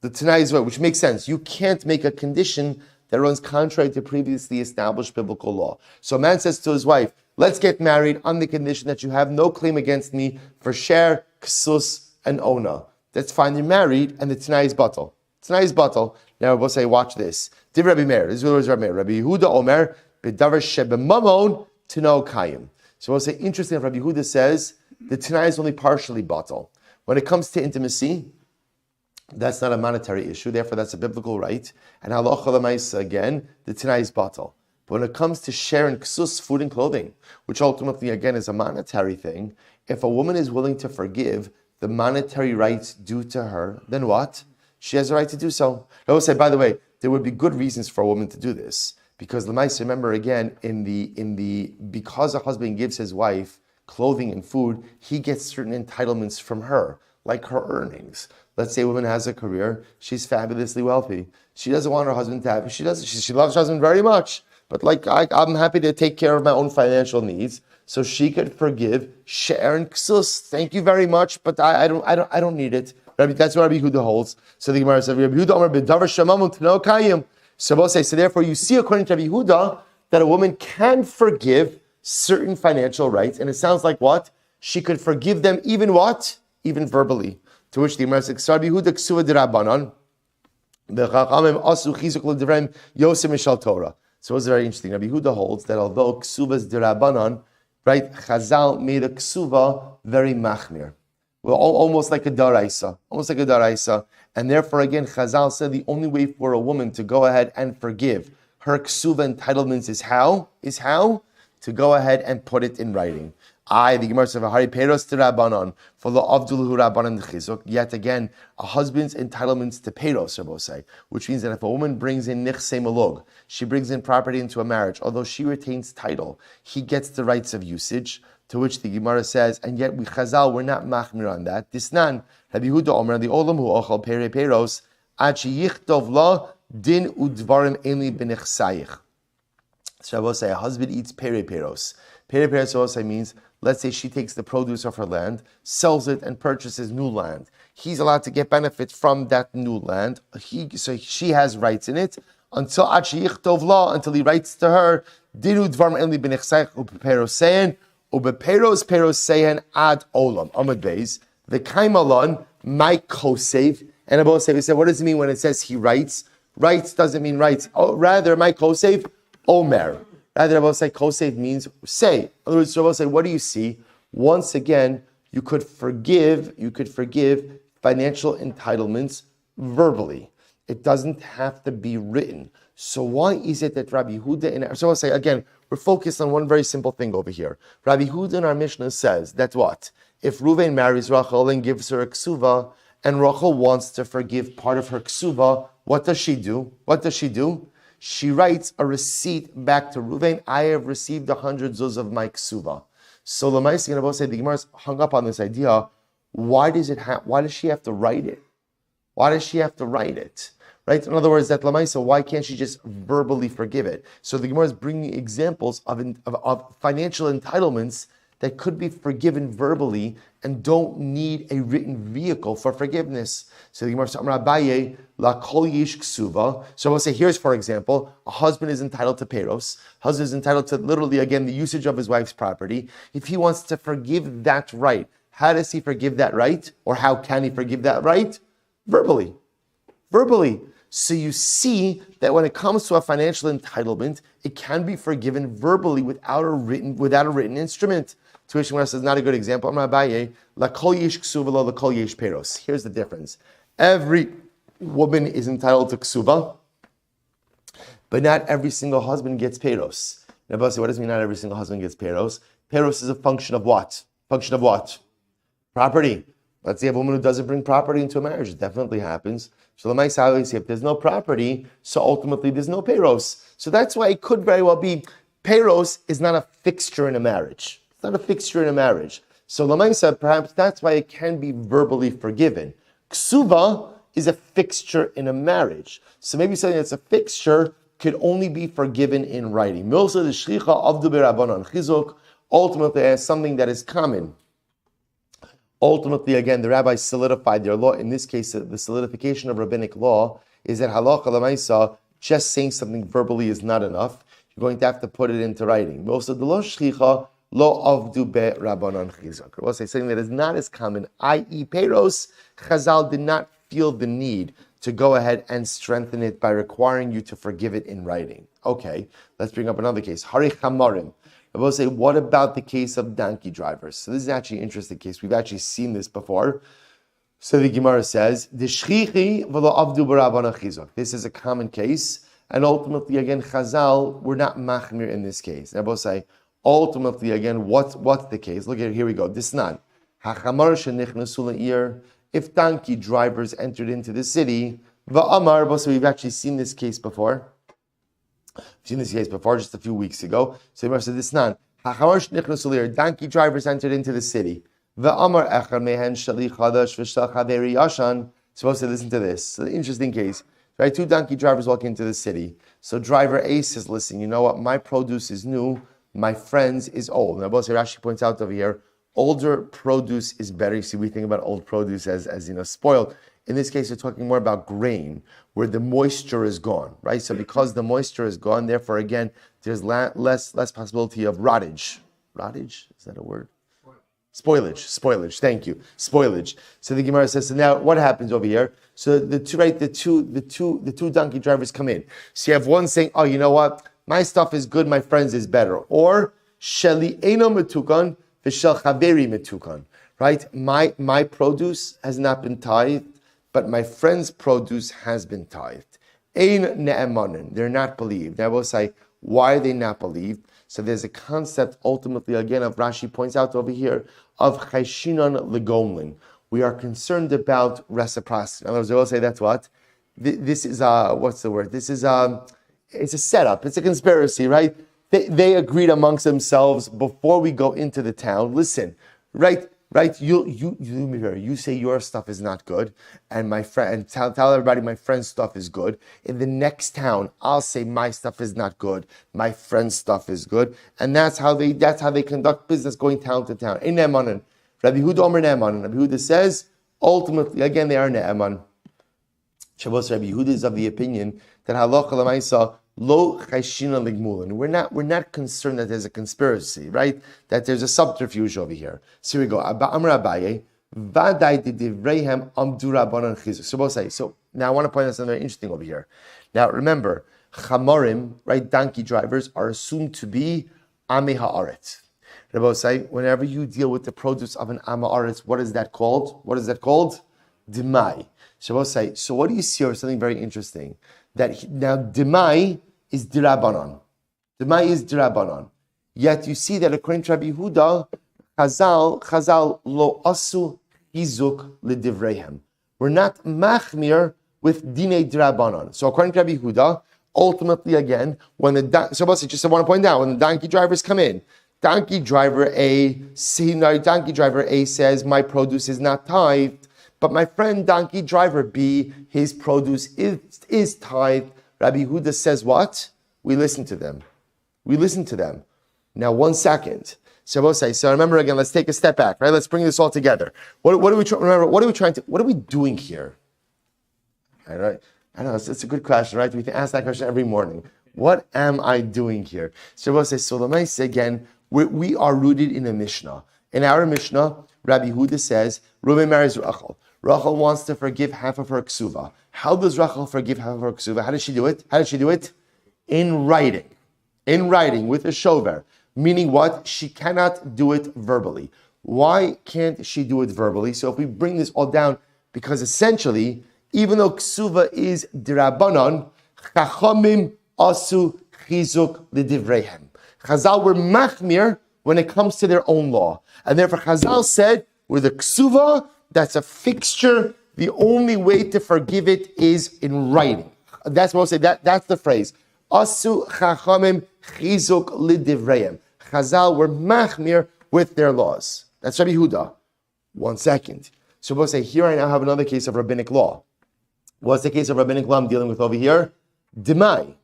The tanai is right, which makes sense. You can't make a condition that runs contrary to previously established biblical law. So a man says to his wife, let's get married on the condition that you have no claim against me for share, ksus, and ona. That's fine, you're married, and the tanai is batal. Tanai is batal. Now we'll say, watch this. Div Rabbi Meir, this is what Rabbi Meir. Rabbi Yehuda Omer, bedavar shebemamon tino kayim. So we'll say, interesting, Rabbi Yehuda says, the tanai is only partially batal. When it comes to intimacy, that's not a monetary issue, therefore that's a biblical right. And halacha l'maisa, again, the tanai is batal. But when it comes to share and ksus, food and clothing, which ultimately, again, is a monetary thing, if a woman is willing to forgive the monetary rights due to her, then what? She has a right to do so. I will say, by the way, there would be good reasons for a woman to do this. Because l'maisa, remember again, because a husband gives his wife clothing and food, he gets certain entitlements from her, like her earnings. Let's say a woman has a career, she's fabulously wealthy. She doesn't want her husband to have, she loves her husband very much, but I'm happy to take care of my own financial needs, so she could forgive she'er and ksus. Thank you very much, but I don't need it. That's what Rabbi Yehuda holds. So the Gemara says, Rabbi Yehuda Omer bedavar shemamun tino kayim. So both say, so therefore you see according to Rabbi Yehuda that a woman can forgive certain financial rights, and it sounds like what? She could forgive them even what? Even verbally. To which the Gemara says, Rabbi Yehuda ksuva d'Rabbanan, the Chachamim asu chizuk l'divrem yosem mishal Torah. So it's very interesting. Rabbi Yehuda holds that although ksuvas d'Rabbanan, right, Chazal made a ksuva very machmir. Well, almost like a daraisa. And therefore, again, Chazal said the only way for a woman to go ahead and forgive her ksuva entitlements is how? To go ahead and put it in writing. The Gemara says, "Hari peros t'Rabbanan for the avduluhu Rabbanan d'chizuk." Yet again, a husband's entitlements to peros, Rabbi say, which means that if a woman brings in nichsei malug, she brings in property into a marriage, although she retains title, he gets the rights of usage. To which the Gemara says, and yet we Chazal were not machmir on that. Disnan Rabbi Yehuda Omer the olam hu ochal pere peros ad sheyichtov la din udvarim eli b'nechsayich. So I will say a husband eats pere peros. Pere peros also means, let's say she takes the produce of her land, sells it, and purchases new land. He's allowed to get benefit from that new land. So she has rights in it until until he writes to her, Dinu dvarm enli b'nechsayich u'perosein u'beperos ad olam. Amad beis the kaimalon my kosev. And Abba we said, what does it mean when it says he writes? Writes doesn't mean writes. Oh, rather my kosev omer. Rather, Rabbi say, kosev means say. In other words, Rabbi say, what do you see? Once again, you could forgive financial entitlements verbally. It doesn't have to be written. So why is it that Rabbi Yehuda in our... So I'll say, again, we're focused on one very simple thing over here. Rabbi Yehuda in our Mishnah says that what? If Reuven marries Rachel and gives her a ksuva, and Rachel wants to forgive part of her ksuva, what does she do? She writes a receipt back to Reuven. I have received 100 zuz of my ksuva. So Lamaisi and Abba say the Gemara hung up on this idea. Why does she have to write it? Right? In other words, that Lamaisa, why can't she just verbally forgive it? So the Gemara is bringing examples of financial entitlements that could be forgiven verbally and don't need a written vehicle for forgiveness. So the Gemara says, Abaye, la kol yish ksuva. So I will say, here's for example, a husband is entitled to peros. Husband is entitled to literally, again, the usage of his wife's property. If he wants to forgive that right, how does he forgive that right? Or how can he forgive that right? Verbally. Verbally. So you see that when it comes to a financial entitlement, it can be forgiven verbally without a written instrument. To which one says, not a good example. I'm Abaye, la kol yesh ksuva lo la kol yesh peros. Here's the difference. Every woman is entitled to ksuva, but not every single husband gets peros. Now, what does it mean not every single husband gets peros? Peros is a function of what? Function of what? Property. Let's say a woman who doesn't bring property into a marriage. It definitely happens. So if there's no property, so ultimately there's no peros. So that's why it could very well be peros is not a fixture in a marriage. It's not a fixture in a marriage. So Lamaisa, perhaps that's why it can be verbally forgiven. Ksuva is a fixture in a marriage. So maybe something that's a fixture could only be forgiven in writing. Ultimately, as something that is common. Ultimately, again, the rabbis solidified their law. In this case, the solidification of rabbinic law is that halacha l'maisa, just saying something verbally is not enough. You're going to have to put it into writing. Most of the lo shlicha lo avdu be rabbanan chizuk. We'll say something that is not as common, i.e., peros. Chazal did not feel the need to go ahead and strengthen it by requiring you to forgive it in writing. Okay, let's bring up another case. Hari chamarim. I will say, what about the case of donkey drivers? So this is actually an interesting case. We've actually seen this before. So the Gemara says, this is a common case, and ultimately, again, Chazal, we're not machmir in this case. I will say, ultimately, again, what's the case? Look at here we go. Disnan. If donkey drivers entered into the city, so we've actually seen this case before. We've seen this case before, just a few weeks ago. So Gemara said, this nan. Donkey drivers entered into the city. Supposed to listen to this. So interesting case. Right, 2 donkey drivers walk into the city. So driver A says, listen, you know what? My produce is new. My friend's is old. Now, Rashi points out over here, older produce is better. You see, we think about old produce as spoiled. In this case, we're talking more about grain, where the moisture is gone, right? So because the moisture is gone, therefore, again, there's less possibility of rottage. Rottage? Is that a word? Spoilage. Thank you. Spoilage. So the Gemara says, so now what happens over here? So the two donkey drivers come in. So you have one saying, oh, you know what? My stuff is good, my friend's is better. Or, Sheli eno metukan, v'shel chaveri metukan. Right? My produce has not been tithed, but my friend's produce has been tithed. Ein ne'emanin. They're not believed. I will say, why are they not believed? So there's a concept, ultimately, again, of Rashi points out over here, of chayshinon legomlin. We are concerned about reciprocity. In other words, I will say that's what? This is, what's the word? This is, it's a setup. It's a conspiracy, right? They agreed amongst themselves before we go into the town. Listen, right? You say your stuff is not good, and my friend, and tell everybody my friend's stuff is good. In the next town, I'll say my stuff is not good, my friend's stuff is good, and that's how they conduct business, going town to town. In Ne'emanan, Rabbi Yehuda Omer Ne'emanan. Rabbi Yehuda says, ultimately, again, they are Ne'eman. Shabbos Rabbi Yehuda is of the opinion that halacha l'maisa lo chayshina ligmulin. We're not concerned that there's a conspiracy, right? That there's a subterfuge over here. So here we go. Amar Abaye, vaday didivreihem amdu rabbanan chizuk. So now I want to point out something very interesting over here. Now remember, chamarim, right? Donkey drivers are assumed to be amei haaretz. Whenever you deal with the produce of an am haaretz, what is that called? What is that called? Dimai. So what do you see over something very interesting? That now Demai is Dirabanan. Demai is Dirabanan. Yet you see that according to Rabbi Yehuda, Chazal lo asu hizuk lidivreihem. We're not machmir with Dinei Dirabanan. So according to Rabbi Yehuda, ultimately again, when I want to point out, when the donkey drivers come in, donkey driver A says, my produce is not tithed. But my friend donkey driver B, his produce is tithed. Rabbi Yehuda says what? We listen to them. Now 1 second. So remember again, let's take a step back, right? Let's bring this all together. What are we doing here? All right. I know, it's a good question, right? We can ask that question every morning. What am I doing here? So again, we are rooted in a Mishnah. In our Mishnah, Rabbi Yehuda says, Reuben marries Rachel. Rachel wants to forgive half of her ksuva. How does Rachel forgive her ksuva? How does she do it? How does she do it? In writing. In writing, with a shover. Meaning what? She cannot do it verbally. Why can't she do it verbally? So if we bring this all down, because essentially, even though ksuva is dirabanan, chachamim asu chizuk lidivreihem. Chazal were machmir when it comes to their own law. And therefore Chazal said, with a ksuva, that's a fixture, the only way to forgive it is in writing. That's what I'll say, that's the phrase. Asu chachamim chizuk lidivreihem. Chazal were machmir with their laws. That's Rabbi Yehuda. 1 second. So we'll say, here I now have another case of rabbinic law. What's the case of rabbinic law I'm dealing with over here? Demai.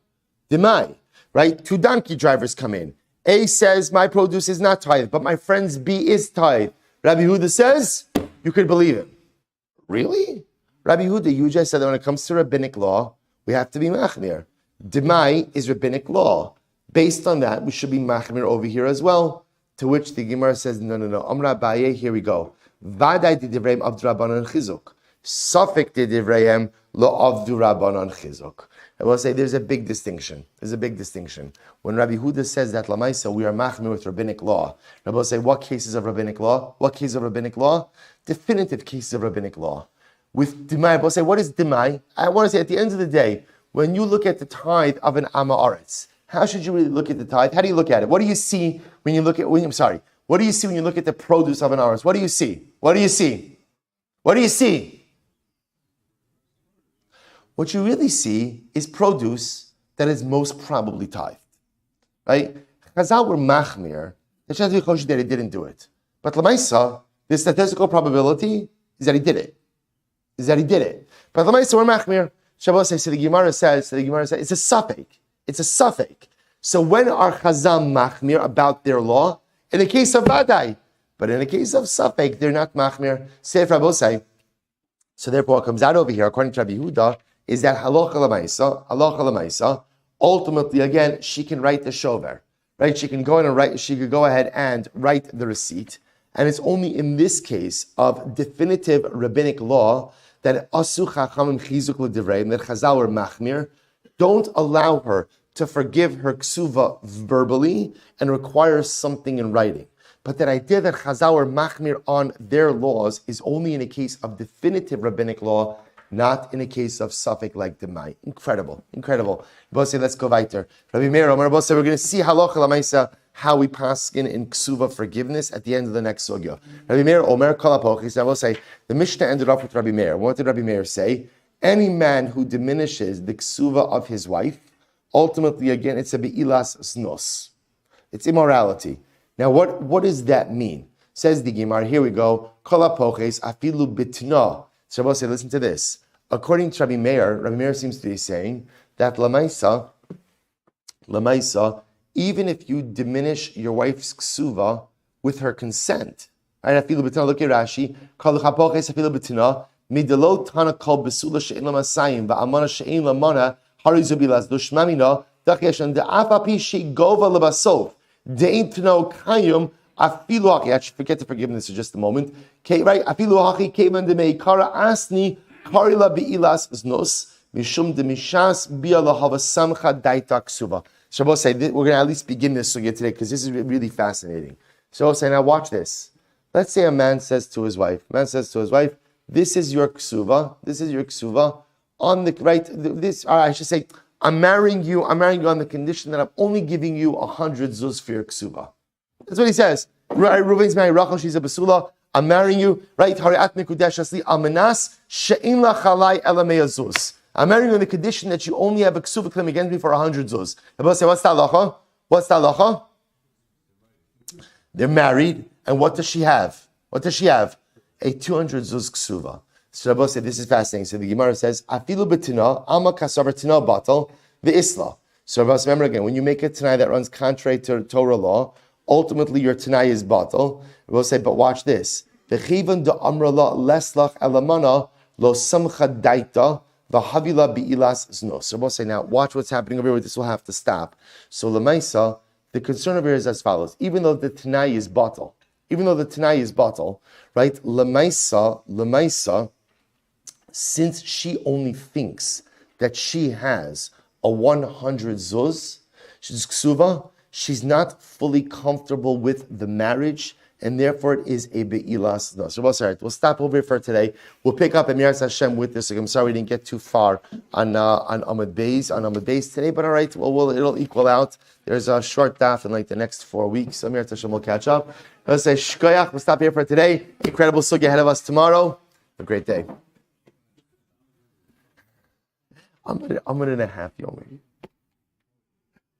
Right? 2 donkey drivers come in. A says, my produce is not tithe, but my friend's B is tithe. Rabbi Yehuda says, you could believe him. Really? Rabbi Yehuda, you just said that when it comes to rabbinic law, we have to be machmir. Demai is rabbinic law. Based on that, we should be machmir over here as well. To which the Gemara says, no. Amra Abaye, here we go. Vadai divrayim avdu rabbanon chizuk. Safek divrayim lo avdu rabbanon chizuk. I will say there's a big distinction. When Rabbi Yehuda says that lamaisa, we are machmir with rabbinic law. Rabbi will say, what cases of rabbinic law? Definitive cases of rabbinic law. With demai, I will say, what is demai? I want to say, at the end of the day, when you look at the tithe of an Amma Aretz, how should you really look at the tithe? How do you look at it? What do you see when you look at? What do you see when you look at the produce of an Aretz? What do you see? What you really see is produce that is most probably tithed, right? Chazal were machmir. The Shas V'Chosh that he didn't do it, but Lamaisa, the statistical probability is that he did it. But Lamaisa were machmir. Shabbos says, so the Gemara says, it's a suffix. So when are Chazal machmir about their law? In the case of Vadai. But in the case of Safek, they're not machmir. Seif Rabosai. So therefore what comes out over here, according to Rabbi Yehuda, is that halacha l'maisa, ultimately again, she can write the shover. Right? She could go ahead and write the receipt. And it's only in this case of definitive rabbinic law that asu chachamim chizuk l'divrayim, that Chazal or machmir, don't allow her to forgive her ksuva verbally and require something in writing. But that idea that Chazal or machmir on their laws is only in a case of definitive rabbinic law, not in a case of suffix like demai. Incredible. Bose, let's go weiter. Rabbi Meir, Omer Bose, we're going to see halacha l'maisa, how we paskin in ksuva forgiveness at the end of the next sugya. Rabbi Meir, Omer kalapochis. I will say the Mishnah ended off with Rabbi Meir. What did Rabbi Meir say? Any man who diminishes the ksuva of his wife, ultimately again it's a be'ilas znos. It's immorality. Now what does that mean? Says the Gemara. Here we go. Kalapochis afilu bitna. So Rabbi say, listen to this. According to Rabbi Meir seems to be saying that lamaisa, even if you diminish your wife's ksuva with her consent, right? Afilu b'tina. Look at Rashi. Kol chapoches afilu b'tina. Midelo tana kol besula she'en lamasayim va'amana she'en lamana harizu bilas dushmamina dachyesh de'afapi she'gova lebasof de'in tno kayum. Afilu hachi, actually forget to forgive this for just a moment. Okay, right? Afilu hachi kevan demei kara asni karila bi'ilas znos mishum demishas bi'ala hava samcha daita ksuva. Shabbos say we're going to at least begin this sugya today because this is really fascinating. So say now watch this. Let's say a man says to his wife, this is your ksuva on the right. This, or I should say, I'm marrying you on the condition that I'm only giving you 100 zuz for your ksuva. That's what he says. Reuven's marrying Rachel, she's a basula. I'm marrying you, right? Hariat mekudesh asli almanas she'in la chalai ela me'azuz. I'm marrying you on the condition that you only have a ksuva claim against me for 100 zuz. Rabbi say, what's the halacha? They're married, and what does she have? A 200 zuz ksuva. So Rabbi said, this is fascinating. So the Gemara says, afilu betina alma kasavar tina batal ve'isla. So Rabbi, remember again, when you make a tanai that runs contrary to Torah law, ultimately your tanai is batal. We'll say, but watch this. V'chivan da amrala leslach elamana lo samcha daita v'havila bi'ilas znos. So we'll say, now watch what's happening over here. This will have to stop. So lemaisa, the concern over here is as follows. Even though the tanai is batal, right? Lemaisa, since she only thinks that she has a 100 zuz, she's ksuva, she's not fully comfortable with the marriage, and therefore it is a be'ilas nos. So, all right, we'll stop over here for today. We'll pick up Emir Hashem with this. I'm sorry we didn't get too far on Amud Beis today, but all right, it'll equal out. There's a short daf in like the next 4 weeks. Emir Hashem will catch up. Let's say shkoyach. We'll stop here for today. Incredible sugi ahead of us tomorrow. Have a great day. I'm in a half yomi.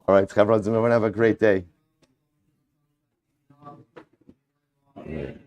All right, Chavra, everyone have a great day. Amen.